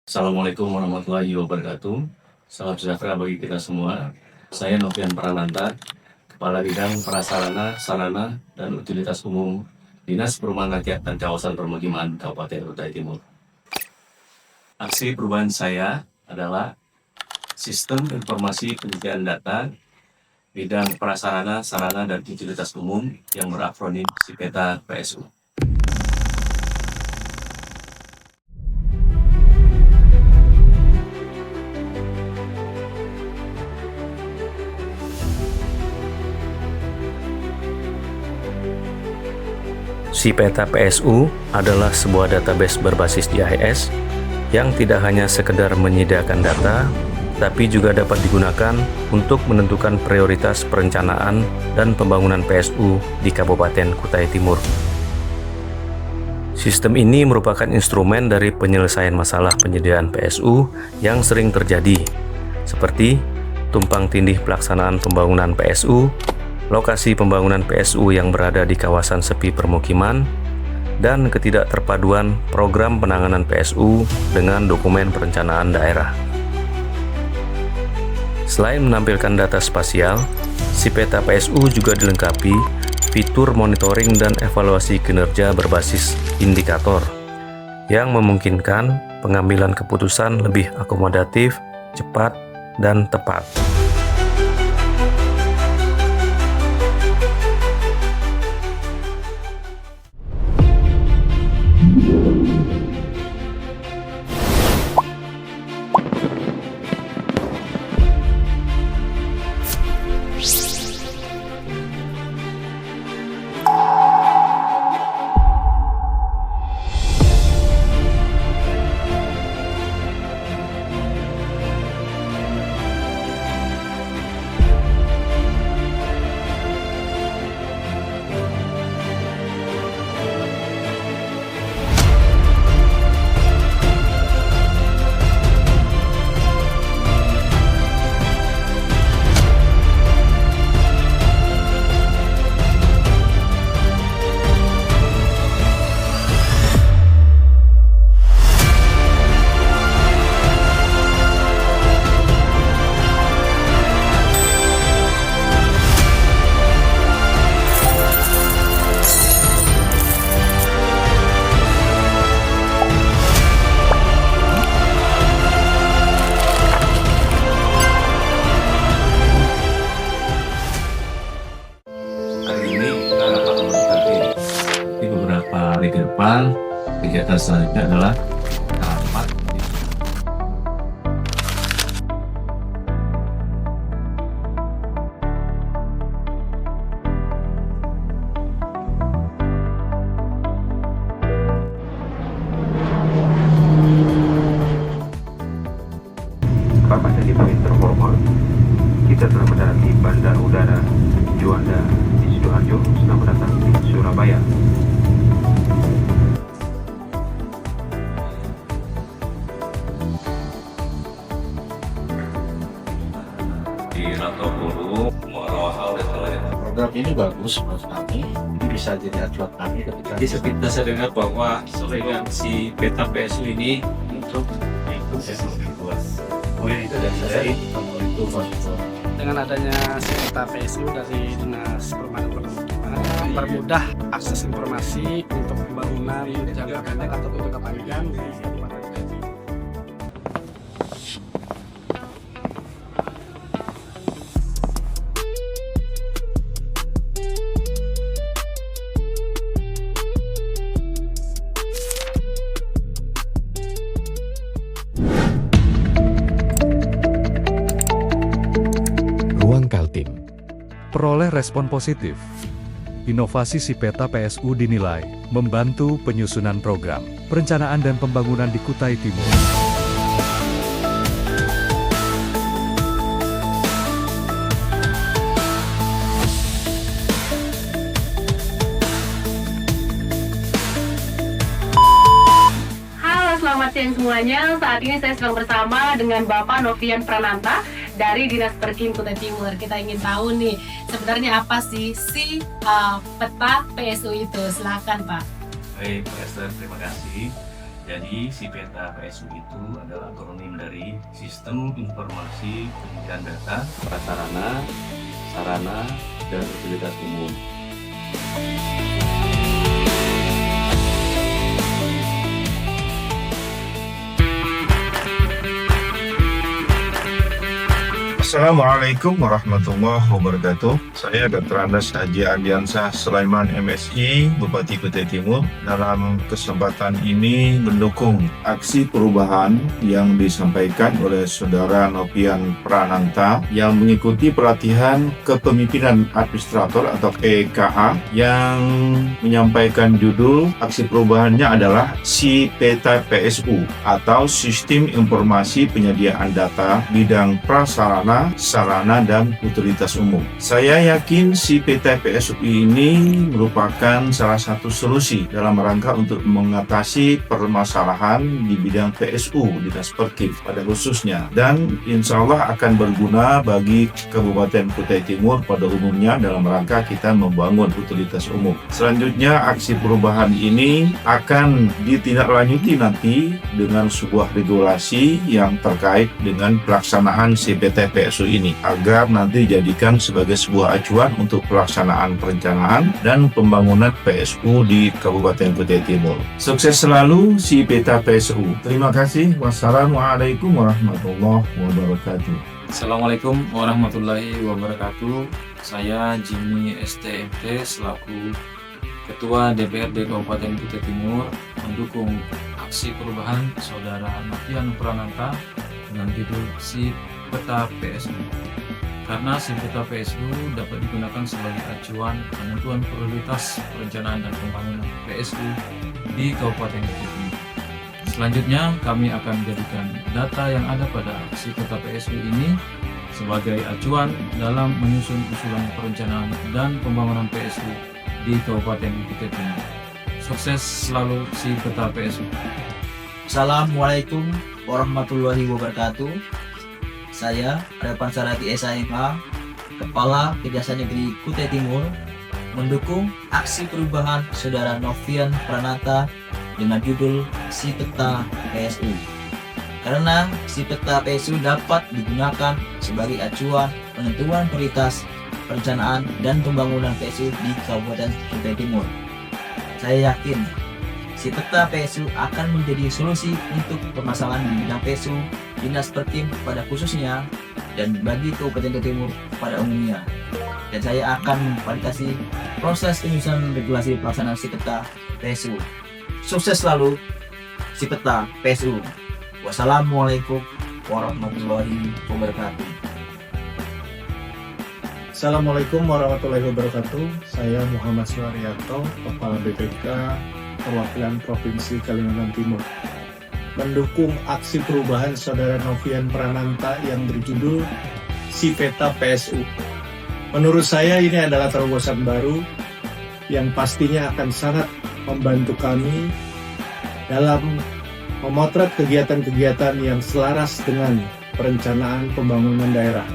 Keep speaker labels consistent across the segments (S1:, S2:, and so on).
S1: Assalamualaikum warahmatullahi wabarakatuh. Salam sejahtera bagi kita semua. Saya Novian Prananta, Kepala Bidang Prasarana, Sarana, dan Utilitas Umum Dinas Perumahan Rakyat dan Kawasan Permukiman Kabupaten Kutai Timur. Aksi perubahan saya adalah Sistem Informasi Penyediaan Data Bidang Prasarana, Sarana, dan Utilitas Umum yang berakronim SIPETA PSU. SIPETA PSU adalah sebuah database berbasis GIS yang tidak hanya sekedar menyediakan data, tapi juga dapat digunakan untuk menentukan prioritas perencanaan dan pembangunan PSU di Kabupaten Kutai Timur. Sistem ini merupakan instrumen dari penyelesaian masalah penyediaan PSU yang sering terjadi, seperti tumpang tindih pelaksanaan pembangunan PSU, lokasi pembangunan PSU yang berada di kawasan sepi permukiman, dan ketidakterpaduan program penanganan PSU dengan dokumen perencanaan daerah. Selain menampilkan data spasial, SIPETA PSU juga dilengkapi fitur monitoring dan evaluasi kinerja berbasis indikator yang memungkinkan pengambilan keputusan lebih akomodatif, cepat, dan tepat. Beberapa hari ke depan, kegiatan selanjutnya adalah cepat.
S2: Bapak dan Ibu yang terhormat, kita telah mendatangi Bandar Udara Juanda di Sidoarjo. Selamat datang di Surabaya.
S1: Di Rantau Bulu, Muarawahal, dan lain-lain.
S3: Program ini bagus menurut kami, ini bisa jadi acuan kami ketika
S4: Jadi seperti saya dengar bahwa dengan si peta PSU ini untuk
S3: itu dari saya itu masuk.
S5: Dengan adanya SIPETA PSU dari Dinas Perumahan Permukiman mempermudah akses informasi untuk pembangunan jangka pendek atau jangka panjang di Kabupaten Kutai Timur.
S6: Ruang Kaltim peroleh respon positif. Inovasi SIPETA PSU dinilai membantu penyusunan program perencanaan dan pembangunan di Kutai Timur.
S7: Halo, selamat siang semuanya. Saat ini saya sedang bersama dengan Bapak Novian Prananta dari Dinas Perkim Kutai Timur. Kita ingin tahu nih, sebenarnya apa sih si peta PSU itu? Silakan Pak.
S1: Baik, Pak Esther, terima kasih. Jadi si peta PSU itu adalah akronim dari Sistem Informasi Penyimpanan Data, Prasarana, Sarana, dan Utilitas Umum.
S8: Assalamualaikum warahmatullahi wabarakatuh. Saya Dr. Andes Haji Ardiansah Sulaiman MSI, Bupati Kutai Timur. Dalam kesempatan ini mendukung aksi perubahan yang disampaikan oleh Saudara Novian Prananta yang mengikuti pelatihan kepemimpinan administrator atau PKA yang menyampaikan judul aksi perubahannya adalah si peta PSU atau Sistem Informasi Penyediaan Data Bidang Prasarana, Sarana, dan Utilitas Umum. Saya yakin si peta PSU ini merupakan salah satu solusi dalam rangka untuk mengatasi permasalahan di bidang PSU, Dinas Perkim pada khususnya, dan insya Allah akan berguna bagi Kabupaten Kutai Timur pada umumnya dalam rangka kita membangun utilitas umum. Selanjutnya, aksi perubahan ini akan ditindaklanjuti nanti dengan sebuah regulasi yang terkait dengan pelaksanaan si peta PSU ini agar nanti dijadikan sebagai sebuah acuan untuk pelaksanaan perencanaan dan pembangunan PSU di Kabupaten Kutai Timur. Sukses selalu si peta PSU. Terima kasih. Wassalamualaikum warahmatullahi wabarakatuh.
S4: Assalamualaikum warahmatullahi wabarakatuh. Saya Jimmy STMT selaku Ketua DPRD Kabupaten Kutai Timur mendukung aksi perubahan Saudara Novian Prananta dengan judul si peta PSU. Karena si peta PSU dapat digunakan sebagai acuan penentuan prioritas perencanaan dan pembangunan PSU di Kabupaten Kutai Timur. Selanjutnya, kami akan menjadikan data yang ada pada si peta PSU ini sebagai acuan dalam menyusun usulan perencanaan dan pembangunan PSU di Kabupaten Kutai Timur. Sukses selalu si peta PSU.
S9: Assalamualaikum warahmatullahi wabarakatuh. Saya Repan Sarati SHMH, Kepala Kejaksaan Negeri Kutai Timur, mendukung aksi perubahan Saudara Novian Prananta dengan judul si peta PSU. Karena si peta PSU dapat digunakan sebagai acuan penentuan prioritas perencanaan dan pembangunan PSU di Kabupaten Kutai Timur. Saya yakin si peta PSU akan menjadi solusi untuk permasalahan di bidang PSU, Dinas Perkim pada khususnya, dan bagi Kabupaten Kutai Timur pada umumnya. Dan saya akan memfasilitasi proses penyusunan regulasi pelaksanaan si peta PSU. Sukses selalu si peta PSU. Wassalamualaikum warahmatullahi wabarakatuh.
S10: Assalamualaikum warahmatullahi wabarakatuh. Saya Muhammad Suharyanto, Kepala BPK Perwakilan Provinsi Kalimantan Timur, mendukung aksi perubahan Saudara Novian Prananta yang berjudul si peta PSU. Menurut saya ini adalah terobosan baru yang pastinya akan sangat membantu kami dalam memotret kegiatan-kegiatan yang selaras dengan perencanaan pembangunan daerah.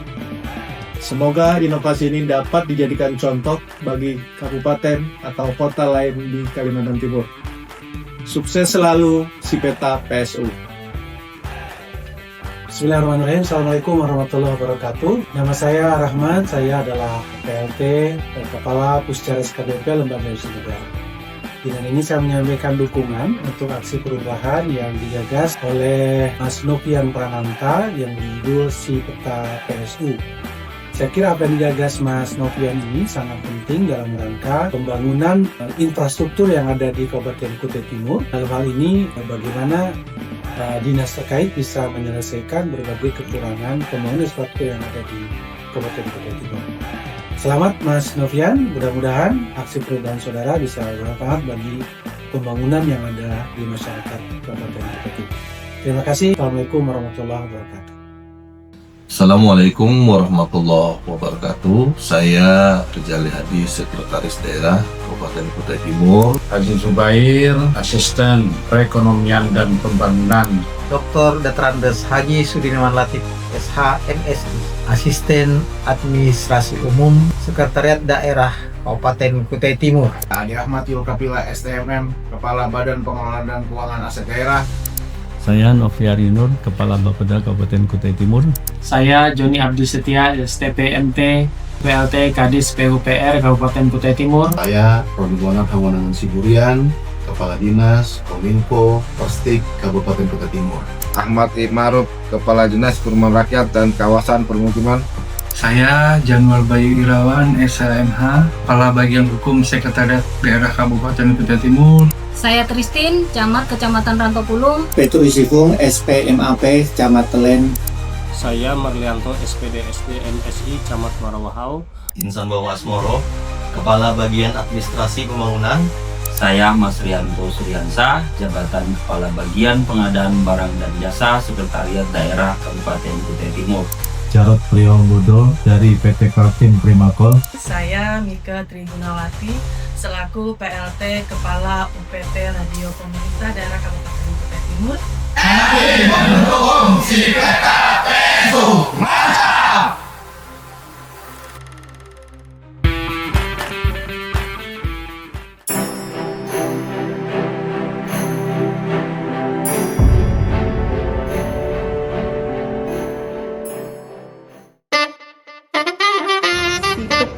S10: Semoga inovasi ini dapat dijadikan contoh bagi kabupaten atau kota lain di Kalimantan Timur. Sukses selalu si peta PSU.
S11: Bismillahirrahmanirrahim. Assalamualaikum warahmatullahi wabarakatuh. Nama saya Rahman, saya adalah PLT dan Kepala Puscares KDP Lembaga Usaha Negara. Dengan ini saya menyampaikan dukungan untuk aksi perubahan yang digagas oleh Mas Novian Prananta yang berjudul si peta PSU. Saya kira apa yang digagas Mas Novian ini sangat penting dalam rangka pembangunan infrastruktur yang ada di Kabupaten Kutai Timur. Dalam hal ini bagaimana dinas terkait bisa menyelesaikan berbagai kekurangan pembangunan infrastruktur yang ada di Kabupaten Kutai Timur. Selamat Mas Novian, mudah-mudahan aksi perubahan saudara bisa bermanfaat bagi pembangunan yang ada di masyarakat Kabupaten Kutai Timur. Terima kasih. Assalamualaikum warahmatullahi wabarakatuh.
S12: Assalamualaikum warahmatullahi wabarakatuh. Saya Rizali Hadi, Sekretaris Daerah Kabupaten Kutai Timur.
S13: Haji Zubair, Asisten Perekonomian dan Pembangunan.
S14: Dr. Andes Haji Sudirman Latif, SH MSI, Asisten Administrasi Umum Sekretariat Daerah Kabupaten Kutai Timur.
S3: Adi Ahmad Yulkapila STMM, Kepala Badan Pengelolaan dan Keuangan Aset Daerah.
S1: Saya Noviari Nur, Kepala Bapeda Kabupaten Kutai Timur.
S4: Saya Joni Abdi Setia, STPMT, PLT Kadis PUPR Kabupaten Kutai Timur.
S12: Saya Rodibonan Hawanangan Siburian, Kepala Dinas Kominfo Perstik Kabupaten Kutai Timur.
S3: Ahmad Imaruf, Kepala Dinas Perumahan Rakyat dan Kawasan Permukiman.
S15: Saya Januar Bayu Irawan, SLMH, Kepala Bagian Hukum Sekretariat Daerah Kabupaten Kutai Timur.
S7: Saya Tristin, Camat Kecamatan Rantopulung.
S11: Petrus Ifung, SPMAP, Camat Telen.
S5: Saya Marlianto, SPD MSI, Camat Warawahau.
S1: Insan Bawa Asmoro, Kepala Bagian Administrasi Pembangunan.
S16: Saya Mas Rianto Suryansa, Jabatan Kepala Bagian Pengadaan Barang dan Jasa Sekretariat Daerah Kabupaten Kutai Timur.
S17: Jarod Priyobodo dari PT Kaltim Primakol.
S18: Saya Mika Trigunawati selaku PLT Kepala UPT Radio Pemerintah Daerah Kabupaten Kutai Timur.
S19: Mendukung si peta PSU. Mantap!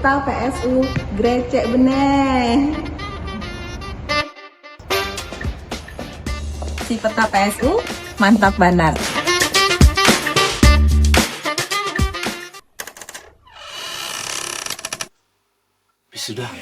S20: Peta PSU grecek bener. Si peta PSU mantap banar.
S3: Sudah.